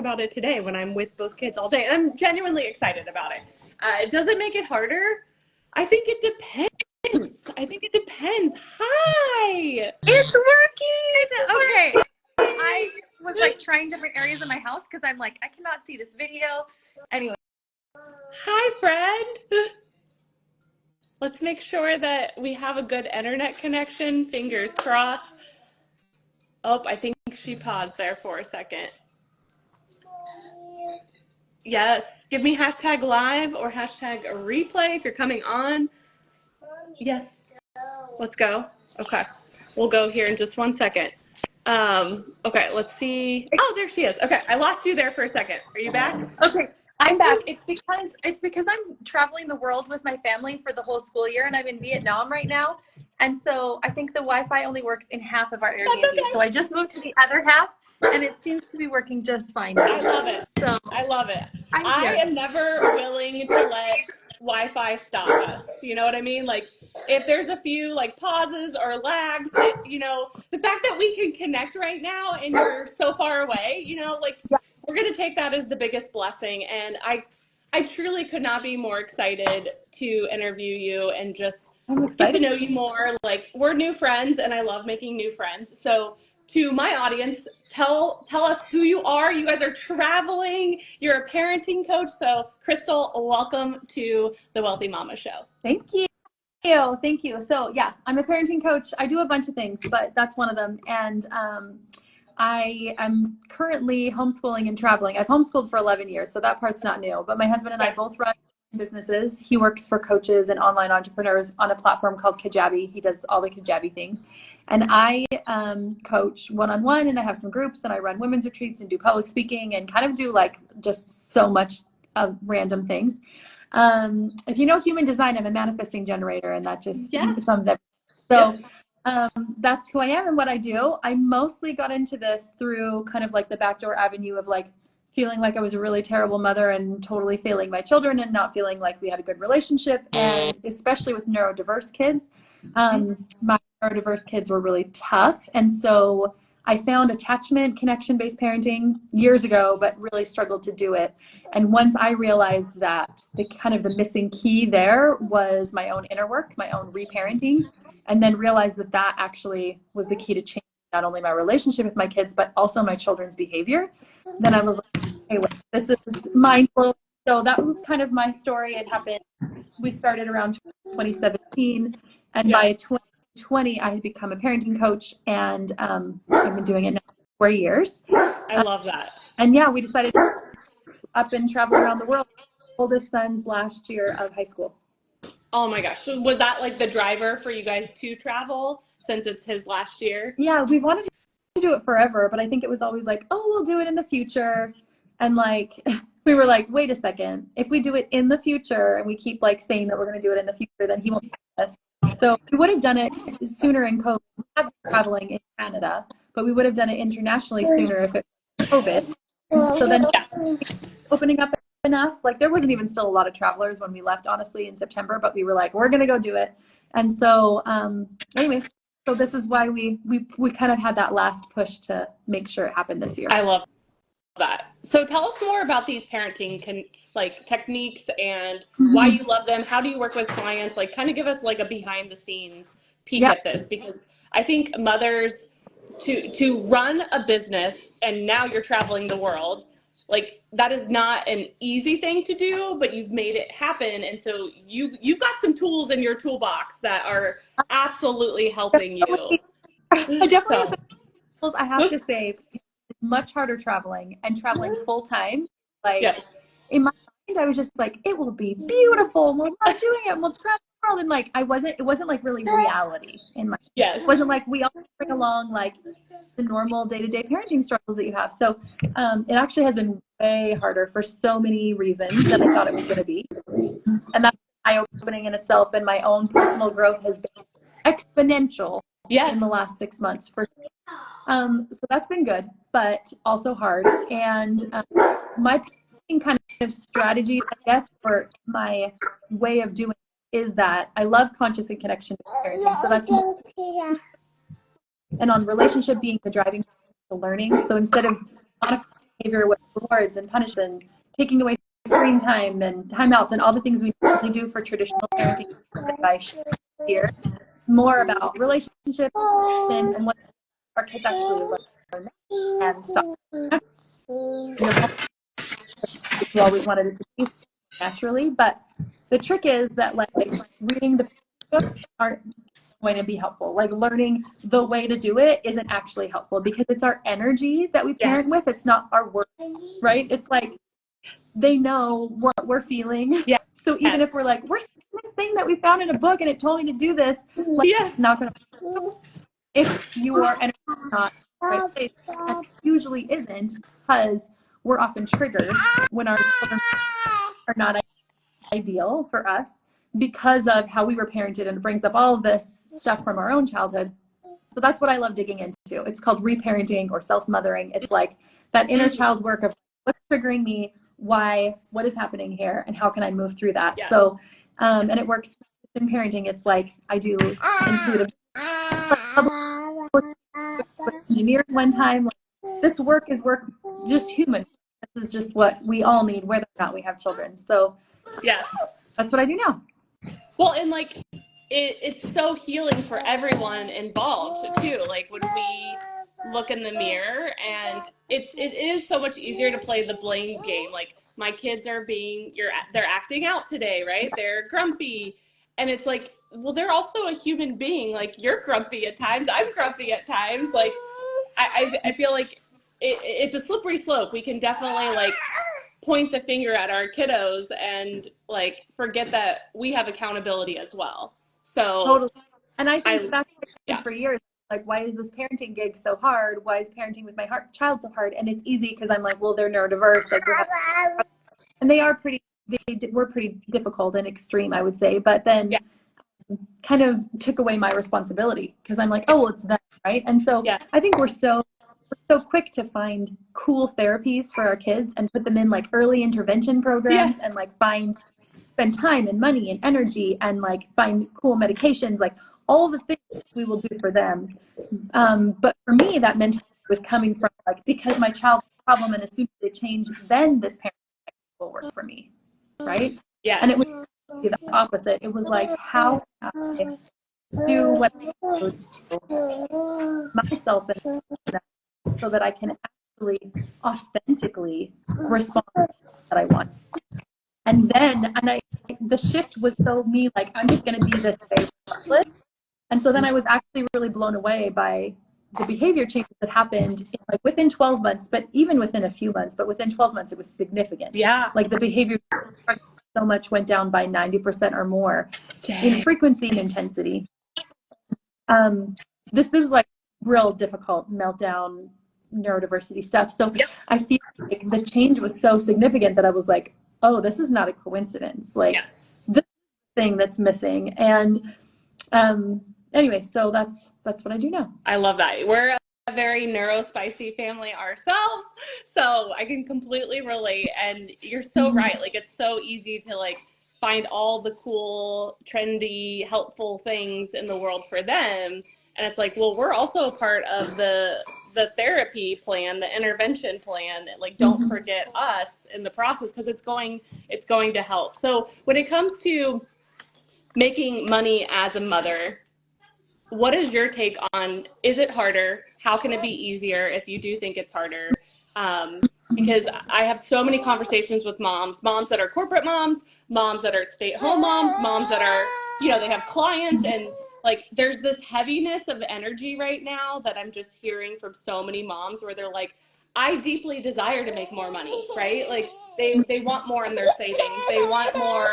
about it today when I'm with both kids all day. I'm genuinely excited about it. Does it make it harder? I think it depends. Hi! It's working! Okay. I was like trying different areas of my house because I'm like, I cannot see this video. Anyway. Hi, friend. Let's make sure that we have a good internet connection. Fingers crossed. Oh, I think she paused there for a second. Yes, give me hashtag live or hashtag replay if you're coming on. Yes, let's go. Okay, we'll go here in just 1 second. Okay, let's see. Oh, there she is. Okay, I lost you there for a second. Are you back? Okay, I'm back. It's because I'm traveling the world with my family for the whole school year, and I'm in Vietnam right now. And so I think the Wi-Fi only works in half of our Airbnb. Okay. So I just moved to the other half, and it seems to be working just fine now. I love it. So I love it. I am never willing to let Wi-Fi stop us. You know what I mean? Like, if there's a few like pauses or lags, you know, the fact that we can connect right now and you're so far away, you know, like we're going to take that as the biggest blessing. And I truly could not be more excited to interview you and just get to know you more. Like, we're new friends and I love making new friends. So to my audience, tell us who you are. You guys are traveling. You're a parenting coach. So Crystal, welcome to the Wealthy Mama Show. Thank you. Thank you. So yeah, I'm a parenting coach. I do a bunch of things, but that's one of them. And I am currently homeschooling and traveling. I've homeschooled for 11 years, so that part's not new. But my husband and I both run businesses. He works for coaches and online entrepreneurs on a platform called Kajabi. He does all the Kajabi things. And I coach one-on-one, and I have some groups, and I run women's retreats and do public speaking and kind of do like just so much of random things. If you know human design, I'm a manifesting generator, and that just sums everything. So that's who I am and what I do. I mostly got into this through kind of like the backdoor avenue of like feeling like I was a really terrible mother and totally failing my children and not feeling like we had a good relationship. And especially with neurodiverse kids, my neurodiverse kids were really tough. And so I found attachment connection-based parenting years ago, but really struggled to do it. And once I realized that the kind of the missing key there was my own inner work, my own reparenting, and then realized that that actually was the key to change not only my relationship with my kids, but also my children's behavior, then I was like, hey, wait, this is mindful. So that was kind of my story. It happened, we started around 2017, and by 2020, I had become a parenting coach, and I've been doing it now for 4 years. I love that. And yeah, we decided to up and travel around the world. Oldest son's last year of high school. Oh my gosh. So was that like the driver for you guys to travel since it's his last year? Yeah, we wanted to do it forever, but I think it was always like, oh, we'll do it in the future. And like, we were like, wait a second, if we do it in the future and we keep like saying that we're going to do it in the future, then he won't do us. So we would have done it sooner in COVID. We have been traveling in Canada, but we would have done it internationally sooner if it was COVID. So then opening up enough, like there wasn't even still a lot of travelers when we left, honestly, in September, but we were like, we're going to go do it. And so anyways, so this is why we kind of had that last push to make sure it happened this year. I love that. So tell us more about these parenting like techniques and why you love them. How do you work with clients? Like, kind of give us like a behind the scenes peek at this, because I think mothers to run a business, and now you're traveling the world, like that is not an easy thing to do, but you've made it happen. And so you've got some tools in your toolbox that are absolutely helping you. I definitely have some tools. I have to say, it's much harder traveling and traveling full time. Like in my mind, I was just like, it will be beautiful. We'll love doing it. We'll travel the world. And like, it wasn't like really reality in my It wasn't like we all bring along like the normal day-to-day parenting struggles that you have. So it actually has been way harder for so many reasons than I thought it was going to be. And that's eye-opening in itself. And my own personal growth has been exponential in the last 6 months. So that's been good, but also hard. And my kind of strategies, I guess, for my way of doing it is that I love conscious and connection parenting. So that's and on relationship being the driving force of learning. So instead of modifying behavior with rewards and punishment, and taking away screen time and timeouts and all the things we normally do for traditional parenting by here. More about relationships and what our kids actually learn and stop. You know, we always wanted it to be naturally, but the trick is that like reading the books aren't going to be helpful. Like learning the way to do it isn't actually helpful because it's our energy that we parent with. It's not our work, right? It's like they know what we're feeling. Yeah. So even if we're like, we're seeing this thing that we found in a book and it told me to do this, like, it's not going to, if your energy is not right place, and it usually isn't because we're often triggered when our children are not ideal for us because of how we were parented, and it brings up all of this stuff from our own childhood. So that's what I love digging into. It's called reparenting or self-mothering. It's like that inner child work of what's triggering me, why, what is happening here, and how can I move through that? Yeah. So, and it works in parenting. It's like I do intuitive engineers one time. Like, this work is work, just human. This is just what we all need, whether or not we have children. So yes, that's what I do now. Well, and like it's so healing for everyone involved too. Like when we look in the mirror, and it is so much easier to play the blame game. Like my kids are they're acting out today, right? They're grumpy, and it's like, well, they're also a human being. Like you're grumpy at times, I'm grumpy at times. Like I feel like it's a slippery slope. We can definitely like point the finger at our kiddos and like forget that we have accountability as well. So totally. And I think that's for years, like, why is this parenting gig so hard? Why is parenting with my child so hard? And it's easy because I'm like, well, they're neurodiverse, like and they are we're pretty difficult and extreme, I would say. But then kind of took away my responsibility because I'm like, oh, well, it's them, right? And so I think we're so quick to find cool therapies for our kids and put them in like early intervention programs and like spend time and money and energy and like find cool medications, like all the things we will do for them. But for me, that mentality was coming from like, because my child's a problem and as soon as they change, then this parenting will work for me, right? Yeah. And it was the opposite. It was like, how can I do what I do myself so that I can actually authentically respond to that I want. And then, the shift was so me, like, I'm just going to be this way. And so then I was actually really blown away by the behavior changes that happened like within 12 months, but even within a few months, but within 12 months, it was significant. Yeah. Like the behavior so much went down by 90% or more in frequency and intensity. This was like real difficult meltdown neurodiversity stuff. So I feel like the change was so significant that I was like, oh, this is not a coincidence. Like this thing that's missing. And anyway, so that's what I do now. I love that. We're a very neurospicy family ourselves, so I can completely relate. And you're so right. Like it's so easy to like find all the cool, trendy, helpful things in the world for them. And it's like, well, we're also a part of the therapy plan, the intervention plan. Like, don't forget us in the process because it's going to help. So when it comes to making money as a mother, what is your take on, is it harder? How can it be easier if you do think it's harder? Because I have so many conversations with moms that are corporate moms that are stay-at-home moms that are, they have clients, and like there's this heaviness of energy right now that I'm just hearing from so many moms where they're like, I deeply desire to make more money, right? Like they want more in their savings. They want more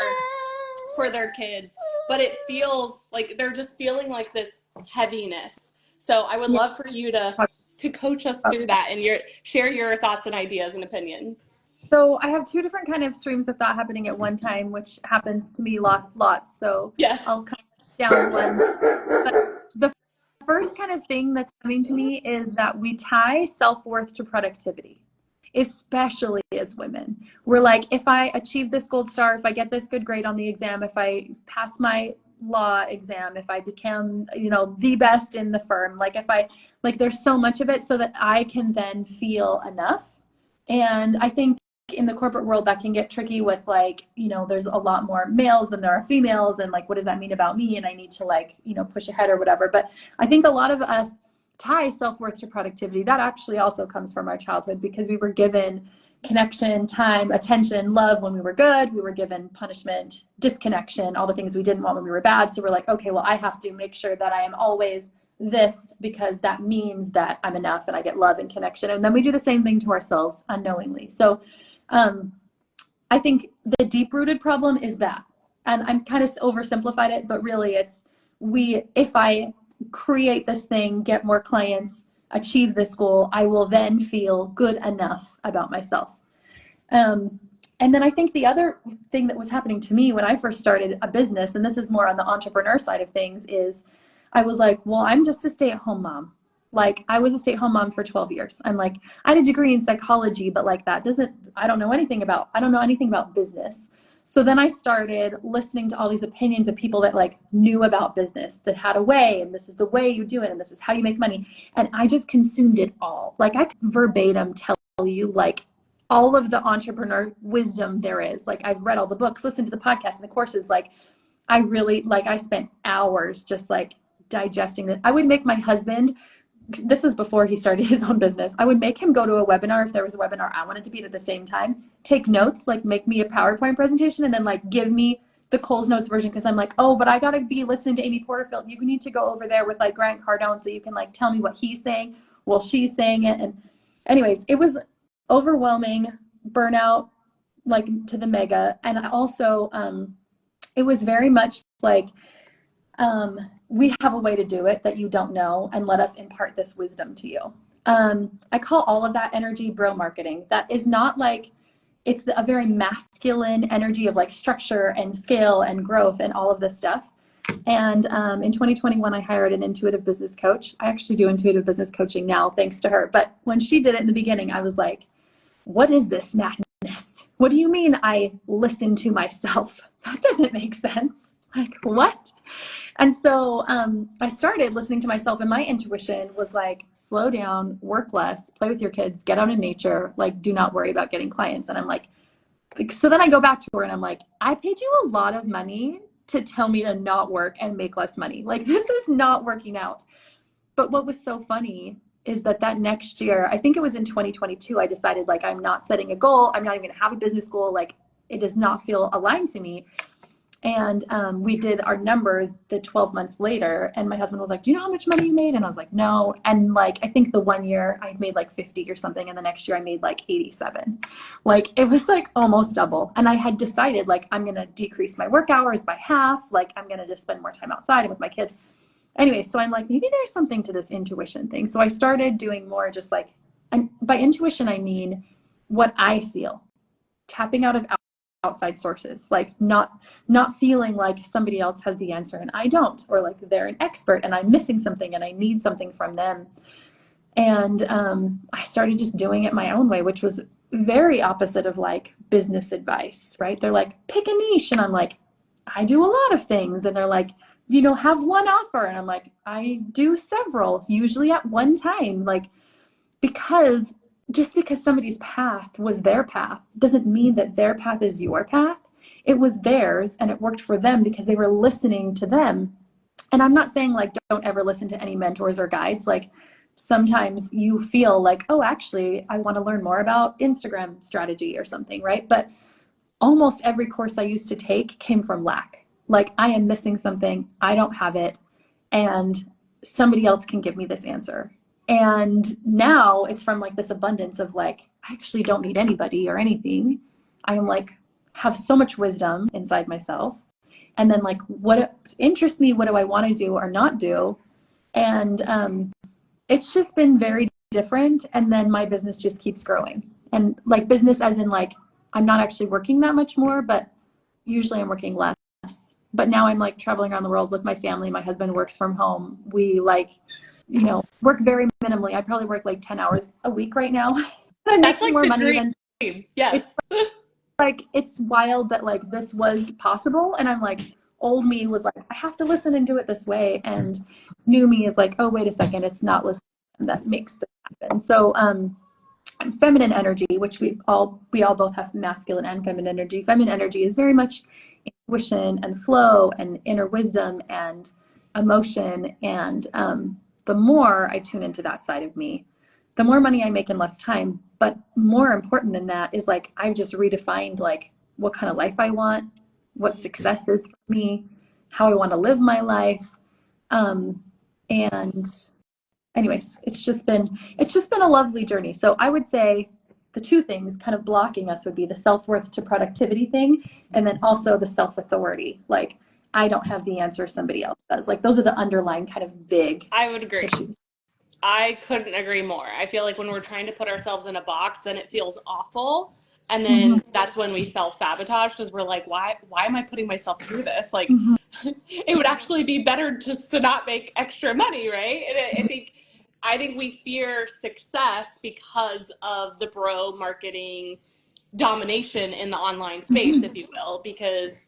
for their kids, but it feels like they're just feeling like this heaviness. So I would love for you to coach us through that and share your thoughts and ideas and opinions. So I have two different kind of streams of thought happening at one time, which happens to me lots. So I'll come down one. But the first kind of thing that's coming to me is that we tie self-worth to productivity, especially as women. We're like, if I achieve this gold star, if I get this good grade on the exam, if I pass my law exam, if I become, the best in the firm, like there's so much of it so that I can then feel enough. And I think in the corporate world that can get tricky with like, there's a lot more males than there are females, and like, what does that mean about me? And I need to like, push ahead or whatever. But I think a lot of us tie self-worth to productivity. That actually also comes from our childhood, because we were given connection, time, attention, love when we were good. We were given punishment, disconnection, all the things we didn't want when we were bad. So we're like, okay, well, I have to make sure that I am always this, because that means that I'm enough and I get love and connection. And then we do the same thing to ourselves unknowingly. So I think the deep-rooted problem is that, and I'm kind of oversimplified it, but really it's if I create this thing, get more clients, achieve this goal, I will then feel good enough about myself. And then I think the other thing that was happening to me when I first started a business, and this is more on the entrepreneur side of things, is I was like, well, I'm just a stay-at-home mom. Like, I was a stay-at-home mom for 12 years. I'm like, I had a degree in psychology, but like I don't know anything about business. So then I started listening to all these opinions of people that like knew about business, that had a way, and this is the way you do it, and this is how you make money. And I just consumed it all. Like, I could verbatim tell you like all of the entrepreneur wisdom there is. Like, I've read all the books, listened to the podcasts and the courses. Like, I spent hours just like digesting this. I would make my husband, this is before he started his own business, I would make him go to a webinar if there was a webinar I wanted to be at the same time, take notes, like make me a PowerPoint presentation, and then like give me the Coles Notes version, because I'm like, oh, but I gotta be listening to Amy Porterfield. You need to go over there with like Grant Cardone so you can like tell me what he's saying while she's saying it. And anyways, it was overwhelming, burnout, like to the mega. And I also, it was very much like, we have a way to do it that you don't know, and let us impart this wisdom to you. I call all of that energy bro marketing. That is not like, it's a very masculine energy of like structure and scale and growth and all of this stuff. And in 2021, I hired an intuitive business coach. I actually do intuitive business coaching now, thanks to her. But when she did it in the beginning, I was like, what is this madness? What do you mean I listen to myself? That doesn't make sense. Like, what? And so I started listening to myself, and my intuition was like, slow down, work less, play with your kids, get out in nature, like, do not worry about getting clients. And I'm like, so then I go back to her and I'm like, I paid you a lot of money to tell me to not work and make less money. Like, this is not working out. But what was so funny is that next year, I think it was in 2022, I decided like, I'm not setting a goal. I'm not even gonna have a business goal. Like, it does not feel aligned to me. And we did our numbers the 12 months later, and my husband was like, do you know how much money you made? And I was like, no. And like, I think the 1 year I made like 50 or something, and the next year I made like 87. Like, it was like almost double. And I had decided like, I'm gonna decrease my work hours by half. Like, I'm gonna just spend more time outside and with my kids. Anyway, so I'm like, maybe there's something to this intuition thing. So I started doing more just like, and by intuition I mean what I feel, tapping out of outside sources, like not feeling like somebody else has the answer and I don't, or like they're an expert and I'm missing something and I need something from them. And I started just doing it my own way, which was very opposite of like business advice, right? They're like, pick a niche. And I'm like, I do a lot of things. And they're like, have one offer. And I'm like, I do several, usually at one time. Like, just because somebody's path was their path doesn't mean that their path is your path. It was theirs and it worked for them because they were listening to them. And I'm not saying like, don't ever listen to any mentors or guides. Like, sometimes you feel like, oh, actually, I want to learn more about Instagram strategy or something, right? But almost every course I used to take came from lack. Like, I am missing something, I don't have it, and somebody else can give me this answer. And now it's from like this abundance of like, I actually don't need anybody or anything. I am like, have so much wisdom inside myself. And then like, what interests me, what do I want to do or not do? And it's just been very different. And then my business just keeps growing. And like, business as in like, I'm not actually working that much more, but usually I'm working less. But now I'm like traveling around the world with my family. My husband works from home. We like, work very minimally. I probably work like 10 hours a week right now. I'm That's making like more the money dream. than, Yes. it's wild that like this was possible. And I'm like, old me was like, I have to listen and do it this way. And new me is like, oh, wait a second, it's not listening that makes this happen. So feminine energy, which we all both have masculine and feminine energy. Feminine energy is very much intuition and flow and inner wisdom and emotion. And the more I tune into that side of me, the more money I make in less time. But more important than that is like, I've just redefined like what kind of life I want, what success is for me, how I want to live my life. And anyways, it's just been a lovely journey. So I would say the two things kind of blocking us would be the self-worth to productivity thing, and then also the self-authority. Like, I don't have the answer, somebody else does. Like, those are the underlying kind of big I would agree. issues. I couldn't agree more. I feel like when we're trying to put ourselves in a box, then it feels awful. And then that's when we self-sabotage, because we're like, why am I putting myself through this? Like, it would actually be better just to not make extra money, right? And I think we fear success because of the bro marketing domination in the online space, if you will, because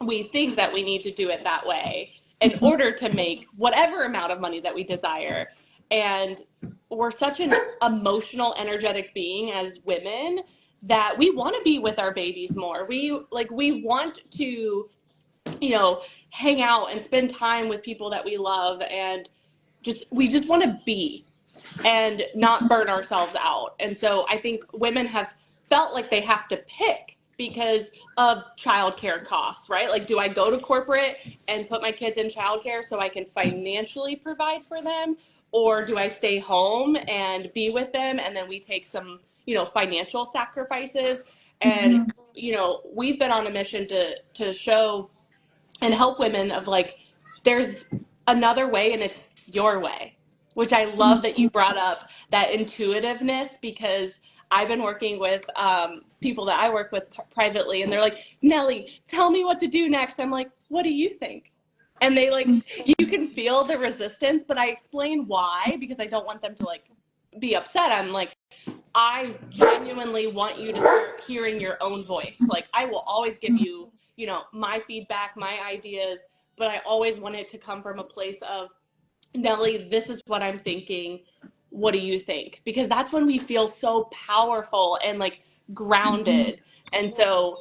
we think that we need to do it that way in order to make whatever amount of money that we desire. And we're such an emotional, energetic being as women that we want to be with our babies more. We want to, hang out and spend time with people that we love, and we just want to be and not burn ourselves out. And so I think women have felt like they have to pick because of childcare costs, right? Like, do I go to corporate and put my kids in childcare so I can financially provide for them? Or do I stay home and be with them, and then we take some, financial sacrifices? And, we've been on a mission to show and help women of like, there's another way, and it's your way, which I love that you brought up that intuitiveness, because I've been working with people that I work with privately, and they're like, Nellie, tell me what to do next. I'm like, what do you think? And they like, you can feel the resistance, but I explain why, because I don't want them to like be upset. I'm like, I genuinely want you to start hearing your own voice. Like, I will always give you, my feedback, my ideas, but I always want it to come from a place of, Nellie, this is what I'm thinking. What do you think? Because that's when we feel so powerful and like grounded. And so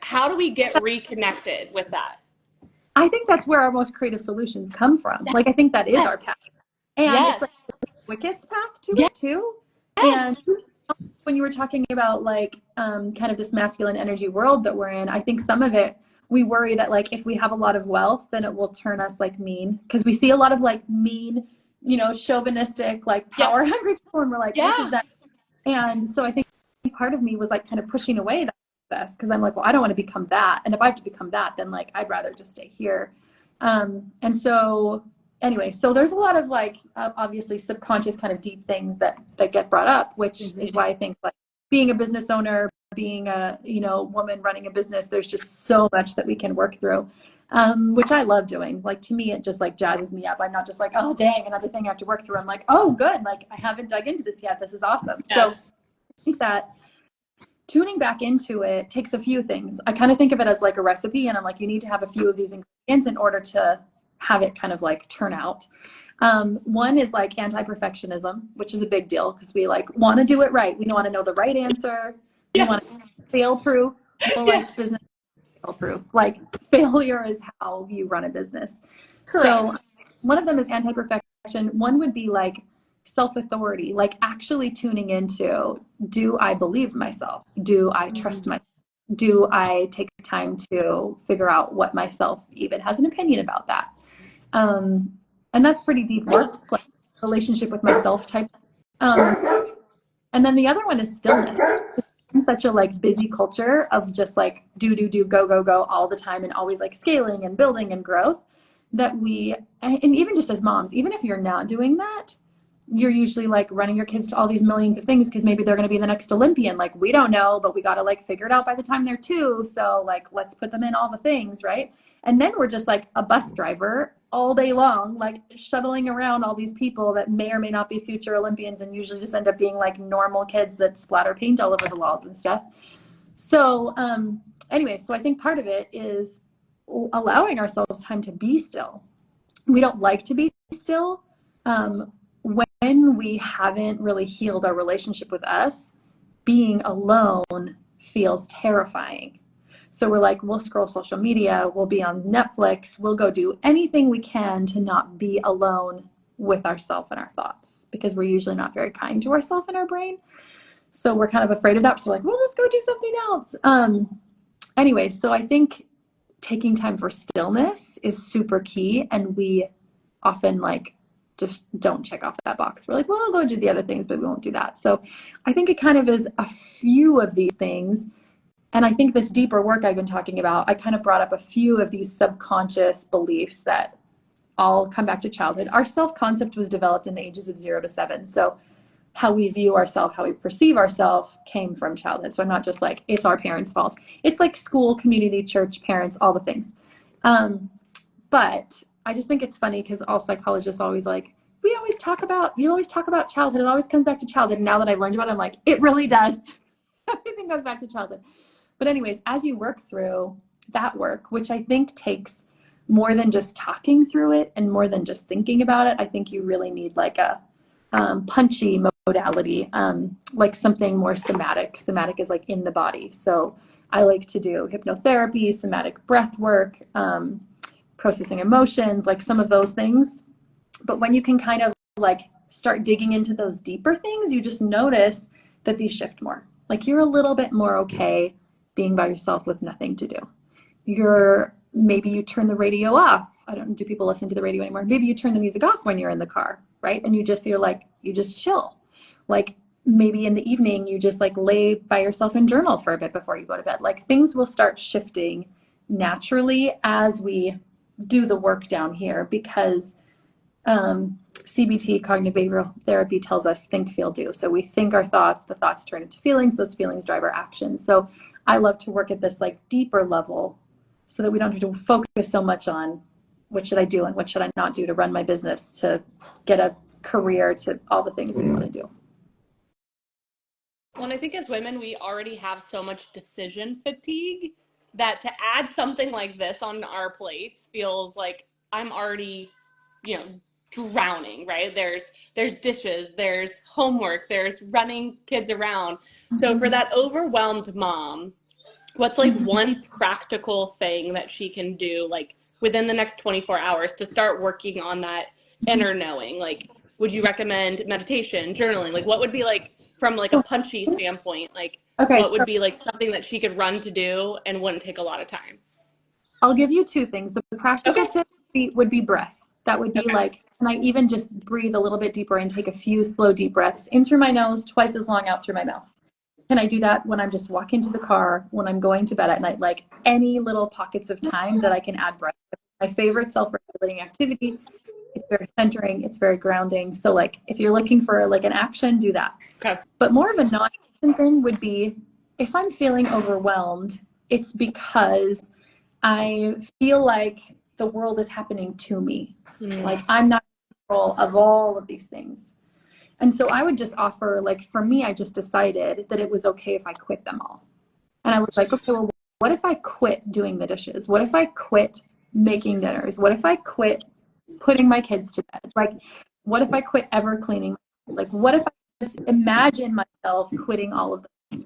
how do we get reconnected with that? I think that's where our most creative solutions come from. Like, I think that is our path. And it's like the quickest path to it too. And when you were talking about like kind of this masculine energy world that we're in, I think some of it, we worry that like if we have a lot of wealth, then it will turn us like mean, because we see a lot of like mean, chauvinistic, like power hungry people, and we're like, what is that? And so I think part of me was like kind of pushing away that, because I'm like, well, I don't want to become that, and if I have to become that, then like I'd rather just stay here. And so anyway, so there's a lot of like obviously subconscious kind of deep things that get brought up, which is why I think like being a business owner, being a woman running a business, there's just so much that we can work through, which I love doing. Like, to me, it just like jazzes me up. I'm not just like, oh dang, another thing I have to work through. I'm like, oh good, like I haven't dug into this yet. This is awesome. So I think that tuning back into it takes a few things. I kind of think of it as like a recipe, and I'm like, you need to have a few of these ingredients in order to have it kind of like turn out. One is like anti-perfectionism, which is a big deal, because we like want to do it right. We want to know the right answer. We want to fail proof. People like business fail proof. Like, failure is how you run a business. Correct. So one of them is anti-perfection. One would be like self-authority, like actually tuning into, do I believe myself? Do I trust myself? Do I take time to figure out what myself even has an opinion about that? And that's pretty deep work, like relationship with myself type. And then the other one is stillness. In such a like busy culture of just like do, go all the time, and always like scaling and building and growth, that and even just as moms, even if you're not doing that, you're usually like running your kids to all these millions of things, because maybe they're going to be the next Olympian. Like, we don't know, but we got to like figure it out by the time they're 2. So like, let's put them in all the things, right? And then we're just like a bus driver all day long, like shuttling around all these people that may or may not be future Olympians, and usually just end up being like normal kids that splatter paint all over the walls and stuff. So anyway, so I think part of it is allowing ourselves time to be still. We don't like to be still. when we haven't really healed our relationship with us, being alone feels terrifying. So we're like, we'll scroll social media, we'll be on Netflix, we'll go do anything we can to not be alone with ourselves and our thoughts, because we're usually not very kind to ourselves and our brain. So we're kind of afraid of that. So we're like, we'll just go do something else. Anyway, so I think taking time for stillness is super key. And we often like just don't check off that box. We're like, well, I'll go do the other things, but we won't do that. So I think it kind of is a few of these things. And I think this deeper work I've been talking about, I kind of brought up a few of these subconscious beliefs that all come back to childhood. Our self-concept was developed in the ages of 0 to 7. So how we view ourselves, how we perceive ourselves came from childhood. So I'm not just like, it's our parents' fault. It's like school, community, church, parents, all the things. But I just think it's funny because all psychologists always like, you always talk about childhood. It always comes back to childhood. And now that I've learned about it, I'm like, it really does. Everything goes back to childhood. But anyways, as you work through that work, which I think takes more than just talking through it and more than just thinking about it, I think you really need like a punchy modality, like something more somatic. Somatic is like in the body. So I like to do hypnotherapy, somatic breath work, processing emotions, like some of those things. But when you can kind of like start digging into those deeper things, you just notice that these shift more. Like you're a little bit more okay being by yourself with nothing to do. Maybe you turn the radio off. Do people listen to the radio anymore? Maybe you turn the music off when you're in the car, right? And you just chill. Like maybe in the evening, you just like lay by yourself and journal for a bit before you go to bed. Like things will start shifting naturally as we do the work down here, because CBT, cognitive behavioral therapy, tells us think, feel, do. So we think our thoughts, the thoughts turn into feelings, those feelings drive our actions. So I love to work at this like deeper level so that we don't have to focus so much on what should I do and what should I not do to run my business, to get a career, to all the things we want to do. Well, and I think as women, we already have so much decision fatigue that to add something like this on our plates feels like I'm already, drowning, right? There's dishes, there's homework, there's running kids around. So for that overwhelmed mom, what's like one practical thing that she can do like within the next 24 hours to start working on that inner knowing? Like, would you recommend meditation, journaling? Like what would be like, from like a punchy standpoint, like what would be like something that she could run to do and wouldn't take a lot of time? I'll give you two things. The practical tip would be breath. That would be like, and I even just breathe a little bit deeper and take a few slow, deep breaths in through my nose, twice as long out through my mouth. Can I do that when I'm just walking to the car, when I'm going to bed at night, like any little pockets of time that I can add breath? My favorite self-regulating activity. It's very centering. It's very grounding. So like if you're looking for like an action, do that. Okay. But more of a non-action thing would be, if I'm feeling overwhelmed, it's because I feel like the world is happening to me. Like I'm not in control of all of these things. And so I would just offer, like for me, I just decided that it was okay if I quit them all. And I was like, okay, well, what if I quit doing the dishes? What if I quit making dinners? What if I quit putting my kids to bed? Like, what if I quit ever cleaning? Like, what if I just imagine myself quitting all of them?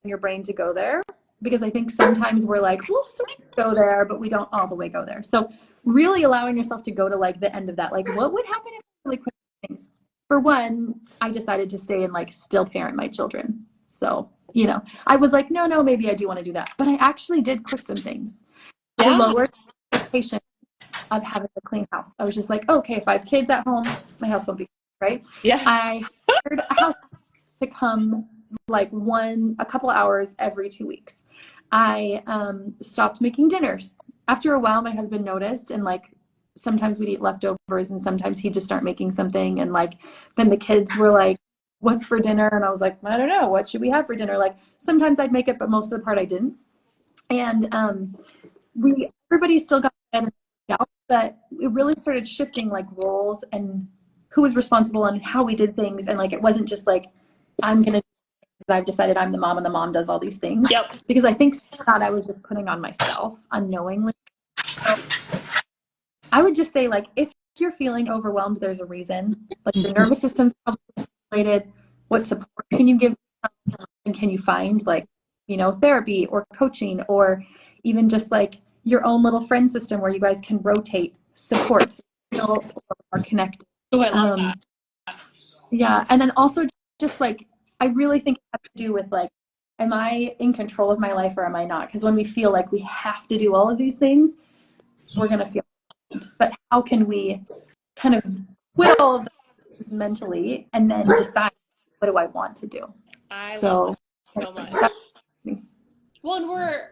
Your brain to go there, because I think sometimes we're like, we'll sort of go there, but we don't all the way go there. So really allowing yourself to go to like the end of that, like what would happen if I really quit things? For one, I decided to stay and like still parent my children. So, I was like, no, maybe I do want to do that. But I actually did quit some things. To lower the expectation of having a clean house. I was just like, okay, if I have kids at home, my house won't be clean, right? Yeah. I hired a house to come like a couple hours every 2 weeks. I stopped making dinners. After a while, my husband noticed, and like sometimes we'd eat leftovers and sometimes he'd just start making something. And like, then the kids were like, what's for dinner? And I was like, I don't know. What should we have for dinner? Like sometimes I'd make it, but most of the part I didn't. And everybody still got fed, but it really started shifting like roles and who was responsible and how we did things. And like, it wasn't just like, I'm going to, I've decided I'm the mom and the mom does all these things. Yep. Because I think that I was just putting on myself unknowingly. So I would just say, like, if you're feeling overwhelmed, there's a reason. Like your nervous system's related. What support can you give? And can you find like, therapy or coaching, or even just like your own little friend system where you guys can rotate supports, feel more connected. Oh, I love that. Yeah. And then also just like, I really think it has to do with like, am I in control of my life or am I not? Because when we feel like we have to do all of these things, we're going to feel, but how can we kind of quit all of things mentally and then decide, what do I want to do? I love that so much. Well, and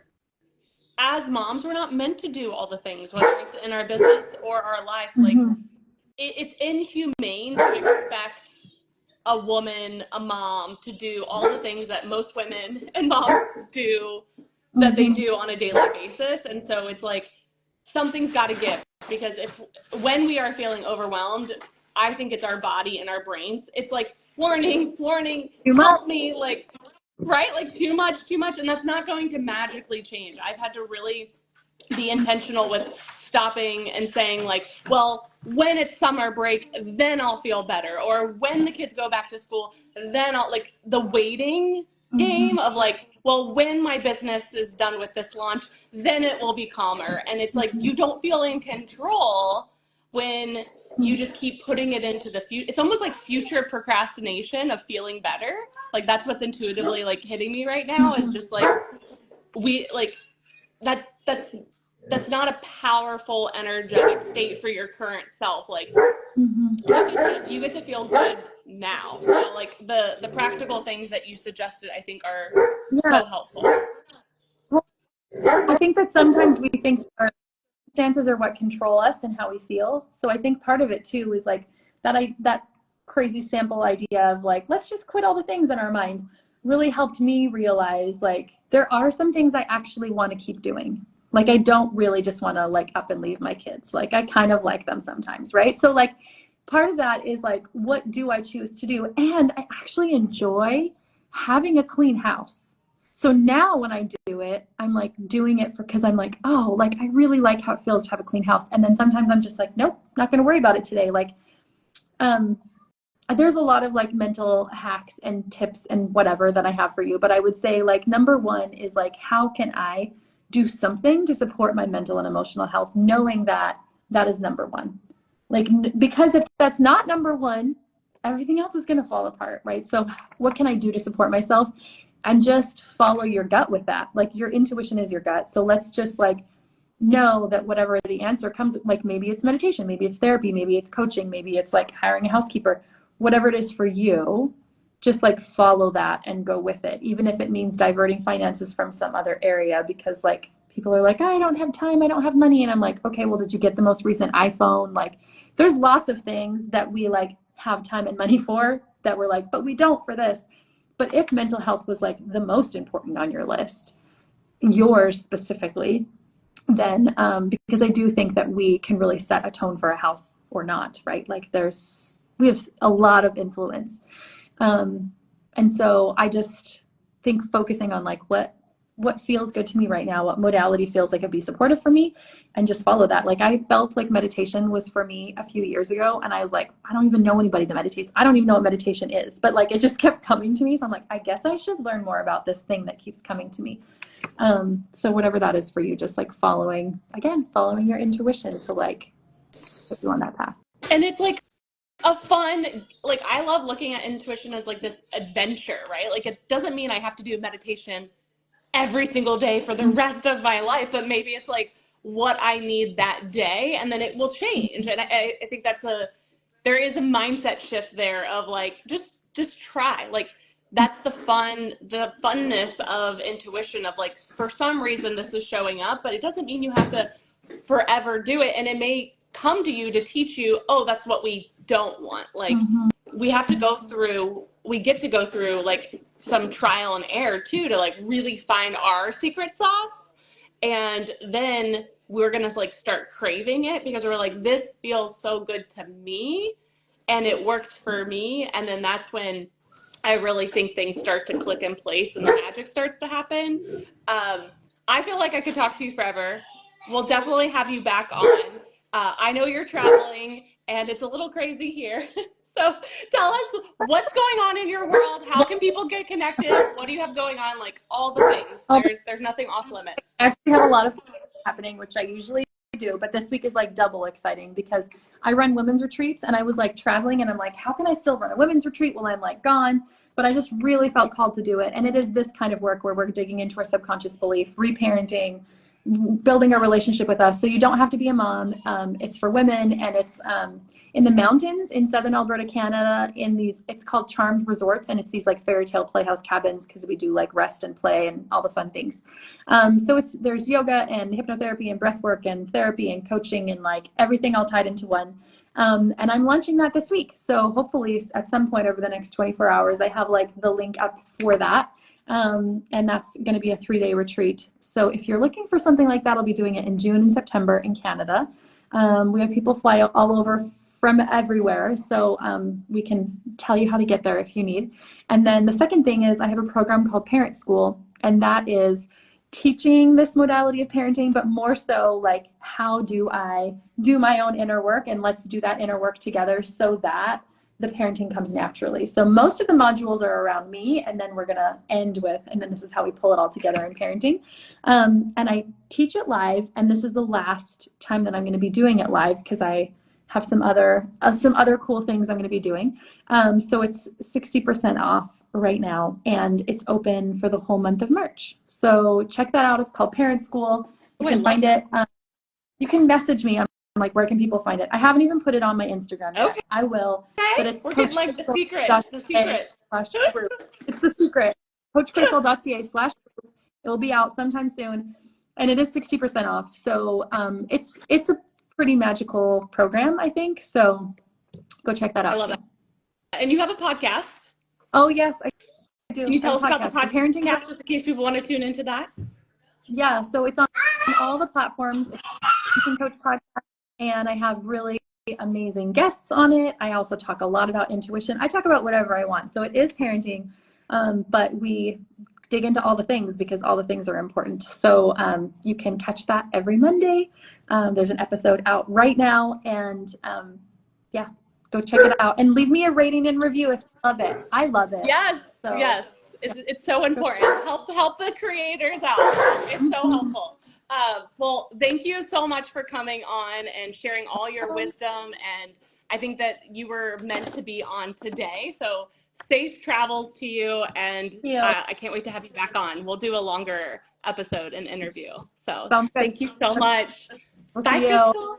as moms, we're not meant to do all the things, whether it's in our business or our life. Like, it's inhumane to expect a woman, a mom, to do all the things that most women and moms do, that they do on a daily basis. And so it's like, something's got to give, because when we are feeling overwhelmed, I think it's our body and our brains. It's like, warning, help me, like, right? Like too much. And that's not going to magically change. I've had to really be intentional with stopping and saying like, well, when it's summer break, then I'll feel better. Or when the kids go back to school, then I'll, like, the waiting game of like, well, when my business is done with this launch, then it will be calmer. And it's like, you don't feel in control when you just keep putting it into the future. It's almost like future procrastination of feeling better. Like, that's what's intuitively like hitting me right now, is just like, that's not a powerful, energetic state for your current self. Like, you get to feel good now. So like the practical things that you suggested, I think are so helpful. Well, I think that sometimes we think our circumstances are what control us and how we feel. So I think part of it too is like that crazy sample idea of like, let's just quit all the things in our mind, really helped me realize like there are some things I actually want to keep doing. Like, I don't really just want to like up and leave my kids. Like, I kind of like them sometimes, right? So like, part of that is like, what do I choose to do? And I actually enjoy having a clean house. So now when I do it, I'm like doing it because I'm like, oh, like I really like how it feels to have a clean house. And then sometimes I'm just like, nope, not going to worry about it today. Like, there's a lot of like mental hacks and tips and whatever that I have for you. But I would say like, number one is like, how can I do something to support my mental and emotional health, knowing that that is number one. Like, because if that's not number one, everything else is going to fall apart, right? So what can I do to support myself? And just follow your gut with that. Like, your intuition is your gut. So let's just like know that whatever the answer comes, like maybe it's meditation, maybe it's therapy, maybe it's coaching, maybe it's like hiring a housekeeper, whatever it is for you, just like follow that and go with it. Even if it means diverting finances from some other area, because like people are like, I don't have time, I don't have money. And I'm like, okay, well, did you get the most recent iPhone? Like, there's lots of things that we like have time and money for that we're like, but we don't for this. But if mental health was like the most important on your list, yours specifically, then because I do think that we can really set a tone for a house or not, right? Like, we have a lot of influence. And so I just think focusing on like what feels good to me right now, what modality feels like it'd be supportive for me, and just follow that. Like, I felt like meditation was for me a few years ago, and I was like, I don't even know anybody that meditates. I don't even know what meditation is, but like, it just kept coming to me. So I'm like, I guess I should learn more about this thing that keeps coming to me. So whatever that is for you, just like following your intuition to like put you on that path. And it's like a fun, like, I love looking at intuition as like this adventure, right? Like, it doesn't mean I have to do meditation every single day for the rest of my life, but maybe it's like what I need that day, and then it will change. And I think there is a mindset shift there of like, just try. Like, that's the funness of intuition, of like, for some reason this is showing up, but it doesn't mean you have to forever do it. And it may come to you to teach you, oh, that's what we don't want. Like, we get to go through like some trial and error too, to like really find our secret sauce. And then we're going to like start craving it, because we're like, this feels so good to me and it works for me. And then that's when I really think things start to click in place and the magic starts to happen. I feel like I could talk to you forever. We'll definitely have you back on. I know you're traveling, and it's a little crazy here. So tell us what's going on in your world. How can people get connected? What do you have going on? Like all the things. There's nothing off limits. I actually have a lot of things happening, which I usually do, but this week is like double exciting because I run women's retreats, and I was like traveling, and I'm like, how can I still run a women's retreat while I'm like gone? But I just really felt called to do it. And it is this kind of work where we're digging into our subconscious belief, reparenting, building a relationship with us. So you don't have to be a mom. It's for women, and it's in the mountains in southern Alberta, Canada, in these, it's called Charmed Resorts, and it's these like fairy tale playhouse cabins because we do like rest and play and all the fun things. So there's yoga and hypnotherapy and breath work and therapy and coaching and like everything all tied into one. And I'm launching that this week. So hopefully at some point over the next 24 hours, I have like the link up for that. And that's going to be a 3-day retreat. So if you're looking for something like that, I'll be doing it in June and September in Canada. We have people fly all over from everywhere. So we can tell you how to get there if you need. And then the second thing is I have a program called Parent School, and that is teaching this modality of parenting, but more so like, how do I do my own inner work, and let's do that inner work together so that the parenting comes naturally. So most of the modules are around me, and then we're going to end with, and then this is how we pull it all together in parenting. And I teach it live, and this is the last time that I'm going to be doing it live because I have some other cool things I'm going to be doing. So it's 60% off right now, and it's open for the whole month of March. So check that out. It's called Parent School. You can find it. You can message me. I'm like, where can people find it? I haven't even put it on my Instagram yet. Okay. I will. But it's we're getting like the secret. The secret. It's the secret. CoachCrystal.ca/group. It will be out sometime soon, and it is 60% off. So it's a pretty magical program, I think. So go check that out. I love that. And you have a podcast. Oh yes, I do. Can you tell us about the podcast, Parenting just in case people want to tune into that? Yeah, so it's on all the platforms. Parenting Coach Podcast, and I have really amazing guests on it. I also talk a lot about intuition. I talk about whatever I want. So it is parenting, but we dig into all the things because all the things are important. So you can catch that every Monday. There's an episode out right now, and yeah, go check it out and leave me a rating and review if you love it. I love it. Yes, so, yes, it's so important. Help the creators out. It's so helpful. Well, thank you so much for coming on and sharing all your wisdom, and I think that you were meant to be on today. So safe travels to you, and I can't wait to have you back on. We'll do a longer episode and interview. So thank you so much. Bye, Crystal.